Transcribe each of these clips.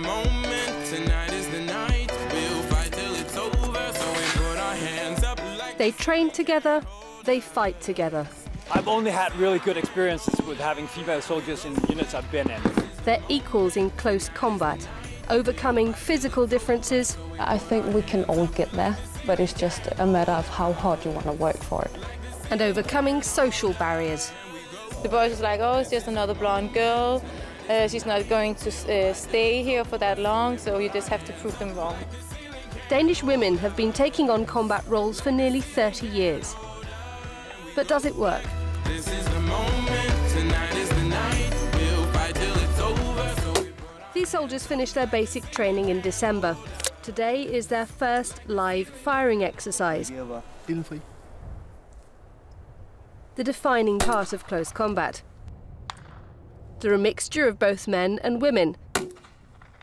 moment, tonight is the night. We'll fight till it's over, so we put our hands up like... They train together, they fight together. I've only had really good experiences with having female soldiers in the units I've been in. They're equals in close combat, overcoming physical differences. I think we can all get there, but it's just a matter of how hard you want to work for it. And overcoming social barriers. The boys is like, oh, it's just another blonde girl. She's not going to stay here for that long, so you just have to prove them wrong. Danish women have been taking on combat roles for nearly 30 years. But does it work? This is the moment, tonight is the night. We'll fight till it's over, so we... These soldiers finished their basic training in December. Today is their first live firing exercise. The defining part of close combat. They're a mixture of both men and women.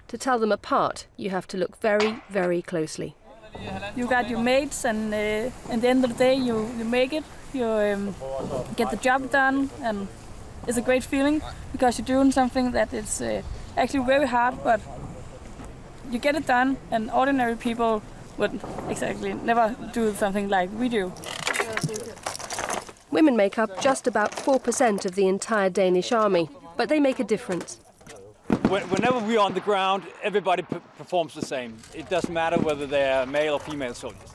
To tell them apart, you have to look very, very closely. You got your mates, and at the end of the day, you make it. You get the job done, and it's a great feeling because you're doing something that is actually very hard, but you get it done, and ordinary people would exactly never do something like we do. Women make up just about 4% of the entire Danish army, but they make a difference. Whenever we're on the ground, everybody performs the same. It doesn't matter whether they're male or female soldiers.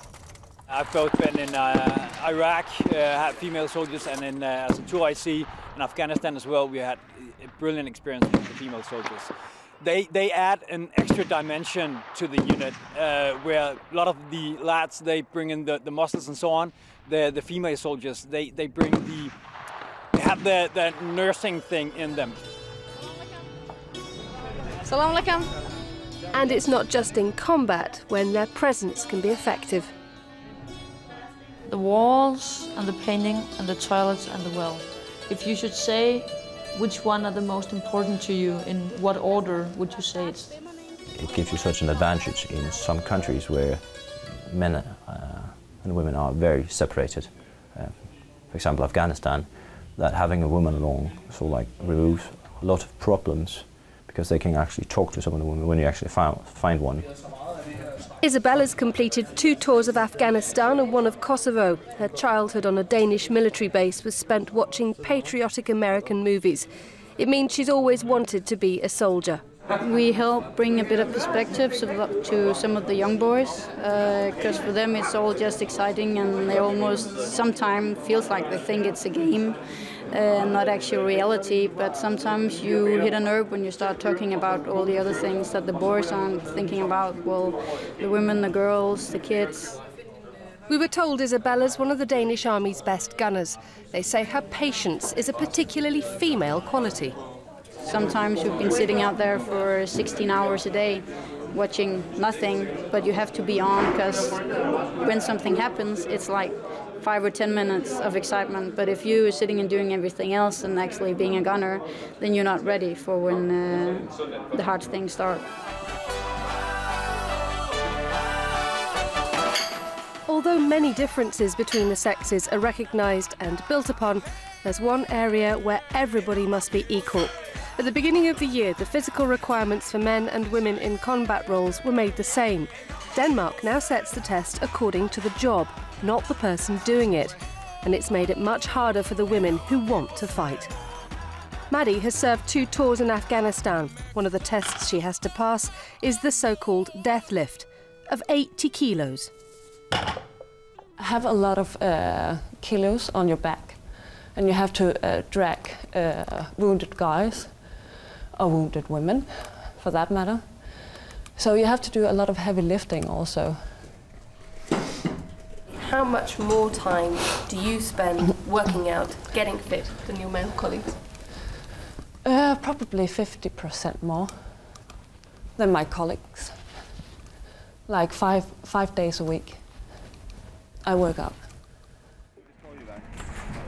I've both been in Iraq, had female soldiers, and in as a 2IC in Afghanistan as well, we had a brilliant experience with the female soldiers. They add an extra dimension to the unit, where a lot of the lads, they bring in the muscles and so on. The female soldiers, they have the nursing thing in them. Salam alaikum. And it's not just in combat when their presence can be effective. The walls and the painting and the toilets and the well. If you should say which one are the most important to you, in what order would you say it's? It gives you such an advantage in some countries where men and women are very separated. For example, Afghanistan, that having a woman along removes a lot of problems because they can actually talk to someone when you actually find one. Isabella's completed 2 tours of Afghanistan and 1 of Kosovo. Her childhood on a Danish military base was spent watching patriotic American movies. It means she's always wanted to be a soldier. We help bring a bit of perspective to some of the young boys, because for them it's all just exciting, and they almost sometimes feels like they think it's a game, not actual reality. But sometimes you hit a nerve when you start talking about all the other things that the boys aren't thinking about. Well, the women, the girls, the kids. We were told Isabella's one of the Danish Army's best gunners. They say her patience is a particularly female quality. Sometimes we've been sitting out there for 16 hours a day, watching nothing, but you have to be on, because when something happens, it's like 5 or 10 minutes of excitement. But if you're sitting and doing everything else and actually being a gunner, then you're not ready for when the hard things start. Although many differences between the sexes are recognised and built upon, there's one area where everybody must be equal. At the beginning of the year, the physical requirements for men and women in combat roles were made the same. Denmark now sets the test according to the job, not the person doing it. And it's made it much harder for the women who want to fight. Maddie has served 2 tours in Afghanistan. One of the tests she has to pass is the so-called death lift of 80 kilos. Have a lot of kilos on your back, and you have to drag wounded guys, or wounded women, for that matter. So you have to do a lot of heavy lifting also. How much more time do you spend working out, getting fit, than your male colleagues? Probably 50% more than my colleagues. Like five days a week, I work out.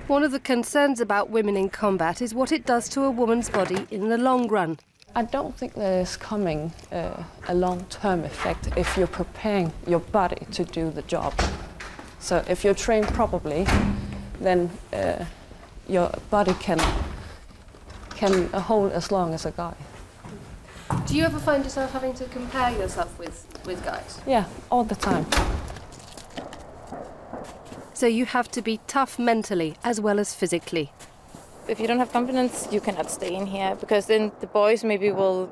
One of the concerns about women in combat is what it does to a woman's body in the long run. I don't think there's coming a long-term effect if you're preparing your body to do the job. So if you're trained properly, then your body can hold as long as a guy. Do you ever find yourself having to compare yourself with guys? Yeah, all the time. So you have to be tough mentally as well as physically. If you don't have confidence, you cannot stay in here, because then the boys maybe will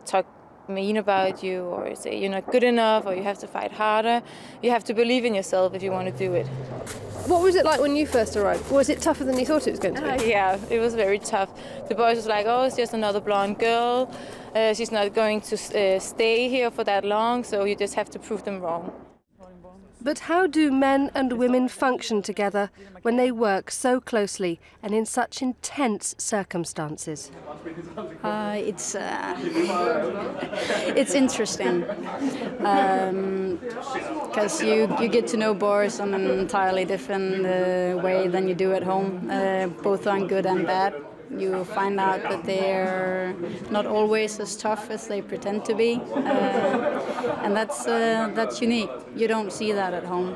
talk mean about you, or say you're not good enough, or you have to fight harder. You have to believe in yourself if you want to do it. What was it like when you first arrived? Was it tougher than you thought it was going to be? Yeah, it was very tough. The boys was like, oh, it's just another blonde girl. She's not going to stay here for that long, so you just have to prove them wrong. But how do men and women function together when they work so closely and in such intense circumstances? It's interesting because you get to know boys on an entirely different way than you do at home, both on good and bad. You find out that they're not always as tough as they pretend to be, and that's unique. You don't see that at home.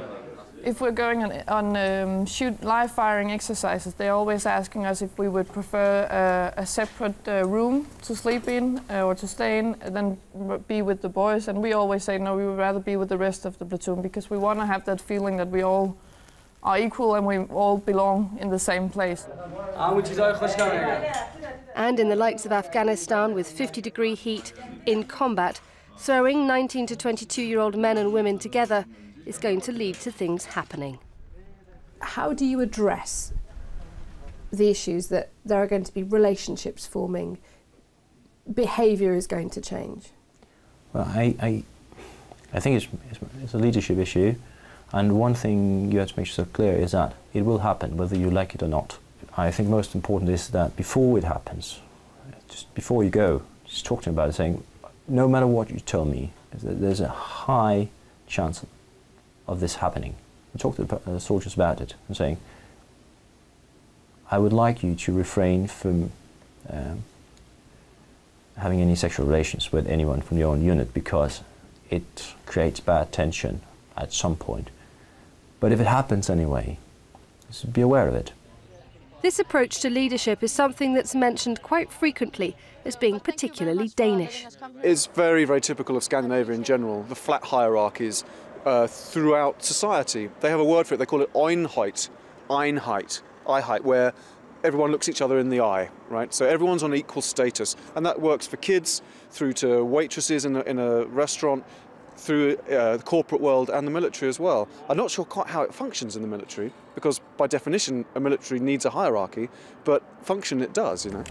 If we're going on shoot live firing exercises, they're always asking us if we would prefer a separate room to sleep in or to stay in than be with the boys, and we always say no, we would rather be with the rest of the platoon, because we want to have that feeling that we all are equal and we all belong in the same place. And in the likes of Afghanistan, with 50-degree heat in combat, throwing 19 to 22-year-old men and women together is going to lead to things happening. How do you address the issues that there are going to be relationships forming, behaviour is going to change? Well, I think it's a leadership issue. And one thing you have to make yourself clear is that it will happen whether you like it or not. I think most important is that before it happens, just before you go, just talk to them about it, saying, no matter what you tell me, there's a high chance of this happening. And talk to the soldiers about it and saying, I would like you to refrain from having any sexual relations with anyone from your own unit, because it creates bad tension at some point. But if it happens anyway, just be aware of it. This approach to leadership is something that's mentioned quite frequently as being particularly Danish. It's very, very typical of Scandinavia in general, the flat hierarchies throughout society. They have a word for it, they call it Einheit, where everyone looks each other in the eye, right? So everyone's on equal status, and that works for kids, through to waitresses in a restaurant, through the corporate world and the military as well. I'm not sure quite how it functions in the military, because by definition a military needs a hierarchy, but function it does, you know.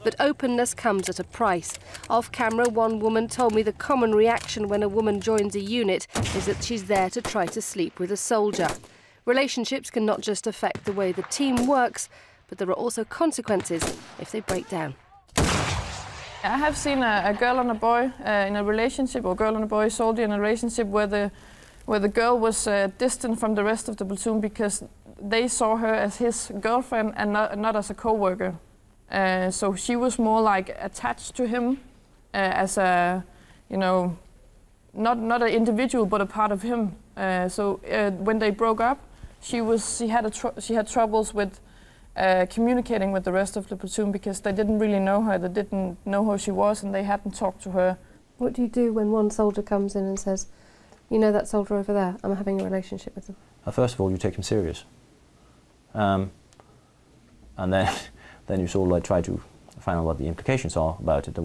But openness comes at a price. Off camera, one woman told me the common reaction when a woman joins a unit is that she's there to try to sleep with a soldier. Relationships can not just affect the way the team works, but there are also consequences if they break down. I have seen a girl and a boy in a relationship, or girl and a boy soldier in a relationship where the girl was distant from the rest of the platoon because they saw her as his girlfriend and not as a co-worker. So she was more like attached to him as a, you know, not an individual but a part of him. So when they broke up, she had troubles with communicating with the rest of the platoon because they didn't really know her, they didn't know who she was, and they hadn't talked to her. What do you do when one soldier comes in and says, you know that soldier over there, I'm having a relationship with them? First of all, you take him serious. And then you sort of like try to find out what the implications are about it. The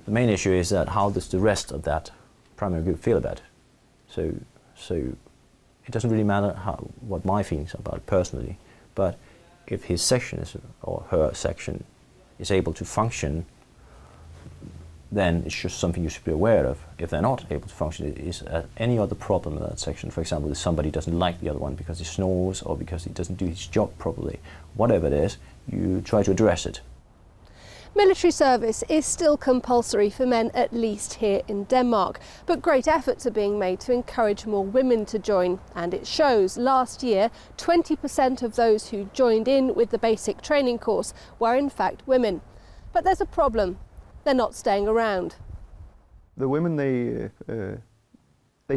main issue is that how does the rest of that primary group feel about it? So it doesn't really matter what my feelings are about it personally, but if his section or her section is able to function, then it's just something you should be aware of. If they're not able to function, it is any other problem in that section. For example, if somebody doesn't like the other one because he snores or because he doesn't do his job properly, whatever it is, you try to address it. Military service is still compulsory for men, at least here in Denmark, but great efforts are being made to encourage more women to join, and it shows. Last year, 20% of those who joined in with the basic training course were in fact women. But there's a problem. They're not staying around. The women, they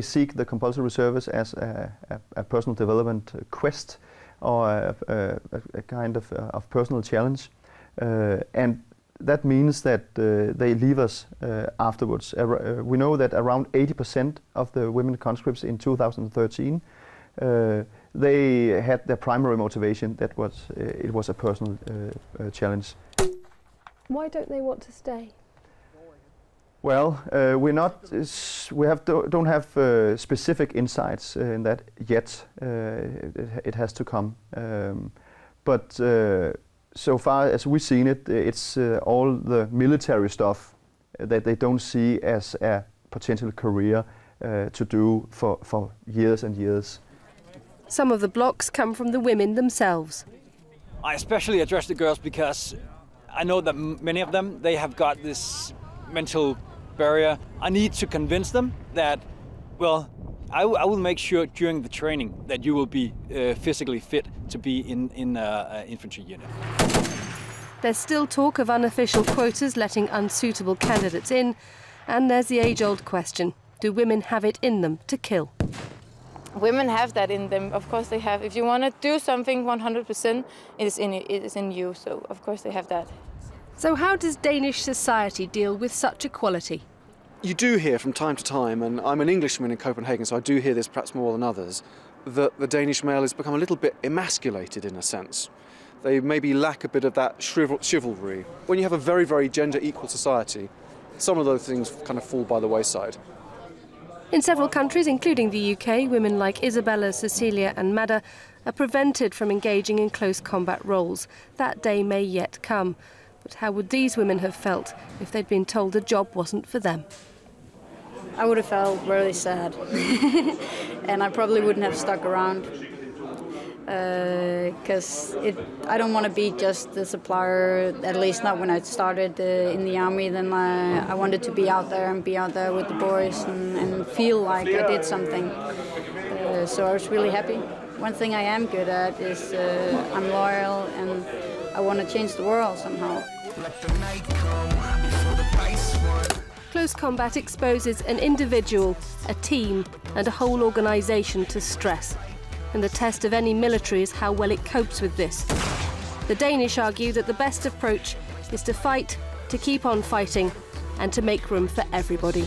seek the compulsory service as a personal development quest, or a kind of personal challenge, and that means that they leave us afterwards. We know that around 80% of the women conscripts in 2013, they had their primary motivation that it was a personal challenge. Why don't they want to stay? Well, don't have specific insights in that yet. It has to come. But so far as we've seen it, it's all the military stuff that they don't see as a potential career to do for years and years. Some of the blocks come from the women themselves. I especially address the girls because I know that many of them, they have got this mental barrier. I need to convince them that, well, I will make sure during the training that you will be physically fit to be in an infantry unit. There's still talk of unofficial quotas letting unsuitable candidates in, and there's the age-old question, do women have it in them to kill? Women have that in them, of course they have. If you want to do something 100%, it is in you, so of course they have that. So how does Danish society deal with such equality? You do hear from time to time, and I'm an Englishman in Copenhagen, so I do hear this perhaps more than others, that the Danish male has become a little bit emasculated in a sense. They maybe lack a bit of that chivalry. When you have a very, very gender-equal society, some of those things kind of fall by the wayside. In several countries, including the UK, women like Isabella, Cecilia and Mette are prevented from engaging in close combat roles. That day may yet come. But how would these women have felt if they'd been told the job wasn't for them? I would have felt really sad. And I probably wouldn't have stuck around. Because I don't want to be just the supplier, at least not when I started in the army. Then I wanted to be out there and be out there with the boys and feel like I did something. So I was really happy. One thing I am good at is I'm loyal and I want to change the world somehow. Close combat exposes an individual, a team and a whole organisation to stress. And the test of any military is how well it copes with this. The Danish argue that the best approach is to fight, to keep on fighting and to make room for everybody.